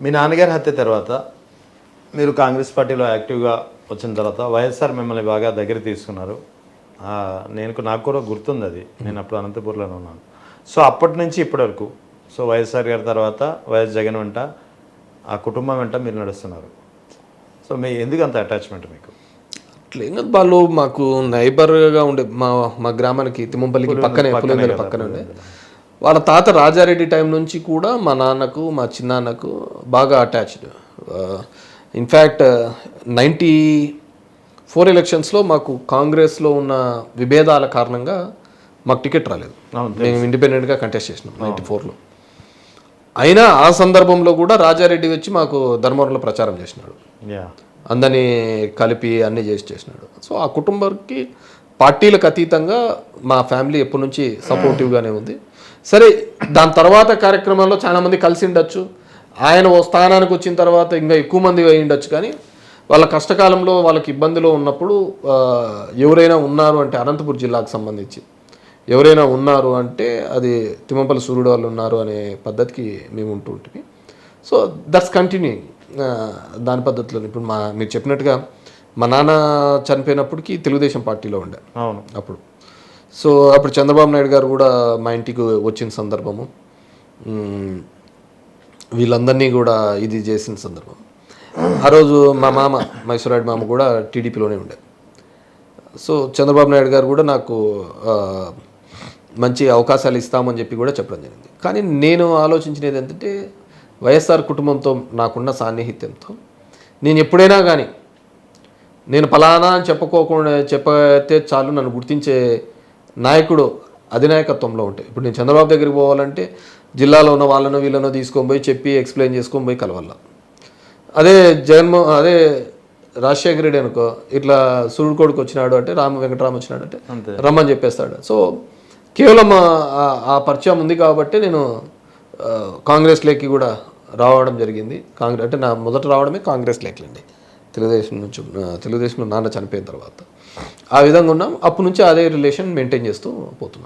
మీ నాన్నగారి హత్య తర్వాత మీరు కాంగ్రెస్ పార్టీలో యాక్టివ్గా వచ్చిన తర్వాత వైఎస్ఆర్ మిమ్మల్ని బాగా దగ్గర తీసుకున్నారు. నాకు కూడా గుర్తుంది అది. నేను అప్పుడు అనంతపూర్లోనే ఉన్నాను. సో అప్పటి నుంచి ఇప్పటి వరకు సో వైఎస్ఆర్ గారి తర్వాత వైఎస్ జగన్ వెంట ఆ కుటుంబం వెంట మీరు నడుస్తున్నారు. సో ఎందుకు అంత అటాచ్మెంట్ మీకు? అట్లేం కాదు, వాళ్ళు మాకు నైబర్గా ఉండే మా గ్రామానికి తిమ్మంపల్లికి పక్కనే పులివెందుల పక్కనే ఉండే. వాళ్ళ తాత రాజారెడ్డి టైం నుంచి కూడా మా నాన్నకు మా చిన్నాన్నకు బాగా అటాచ్డ్. ఇన్ఫ్యాక్ట్ 94 ఎలక్షన్స్లో మాకు కాంగ్రెస్లో ఉన్న విభేదాల కారణంగా మాకు టికెట్ రాలేదు. మేము ఇండిపెండెంట్గా కంటెస్ట్ చేసినాం 94లో. అయినా ఆ సందర్భంలో కూడా రాజారెడ్డి వచ్చి మాకు ధర్మవరంలో ప్రచారం చేసినాడు, అందరినీ కలిపి అన్నీ చేసినాడు. సో ఆ కుటుంబానికి పార్టీలకు అతీతంగా మా ఫ్యామిలీ ఎప్పటి నుంచి సపోర్టివ్గానే ఉంది. సరే, దాని తర్వాత కార్యక్రమాల్లో చాలామంది కలిసి ఉండొచ్చు, ఆయన ఓ స్థానానికి వచ్చిన తర్వాత ఇంకా ఎక్కువ మంది అయి ఉండొచ్చు. కానీ వాళ్ళ కష్టకాలంలో వాళ్ళకి ఇబ్బందిలో ఉన్నప్పుడు ఎవరైనా ఉన్నారు అంటే అనంతపురం జిల్లాకు సంబంధించి ఎవరైనా ఉన్నారు అంటే అది తిమ్మంపల్లి సూర్యుడు వాళ్ళు ఉన్నారు అనే పద్ధతికి మేము ఉంటూ ఉంటుంది. సో దట్స్ కంటిన్యూయింగ్ దాని పద్ధతిలో. ఇప్పుడు మీరు చెప్పినట్టుగా మా నాన్న చనిపోయినప్పటికీ తెలుగుదేశం పార్టీలో ఉండే అప్పుడు. సో అప్పుడు చంద్రబాబు నాయుడు గారు కూడా మా ఇంటికి వచ్చిన సందర్భము, వీళ్ళందరినీ కూడా ఇది చేసిన సందర్భం. ఆ రోజు మా మామ మైసూరాడి మామ కూడా టీడీపీలోనే ఉండే. సో చంద్రబాబు నాయుడు గారు కూడా నాకు మంచి అవకాశాలు ఇస్తామని చెప్పి కూడా చెప్పడం జరిగింది. కానీ నేను ఆలోచించినది ఏంటంటే వైఎస్ఆర్ కుటుంబంతో నాకున్న సాన్నిహిత్యంతో నేను ఎప్పుడైనా కానీ నేను ఫలానా అని చెప్పతే చాలు నన్ను గుర్తించే నాయకుడు అధినాయకత్వంలో ఉంటాయి. ఇప్పుడు నేను చంద్రబాబు దగ్గరికి పోవాలంటే జిల్లాలో ఉన్న వాళ్ళను వీళ్ళను తీసుకొని పోయి చెప్పి ఎక్స్ప్లెయిన్ చేసుకొని పోయి కలవాల. అదే అదే రాజశేఖర రెడ్డి అనుకో, ఇట్లా సూర్యుడు కొడుకు వచ్చినాడు అంటే వెంకటరామ వచ్చినాడు అంటే రమ్మని చెప్పేస్తాడు. సో కేవలం ఆ పరిచయం ఉంది కాబట్టి నేను కాంగ్రెస్లోకి కూడా రావడం జరిగింది. అంటే నా మొదట రావడమే కాంగ్రెస్లోకి అండి, తెలుగుదేశంలో నాన్న చనిపోయిన తర్వాత. ఆ విధంగా ఉన్నాం. అప్పటి నుంచి అదే రిలేషన్ మెయింటైన్ చేస్తూ పోతున్నాం.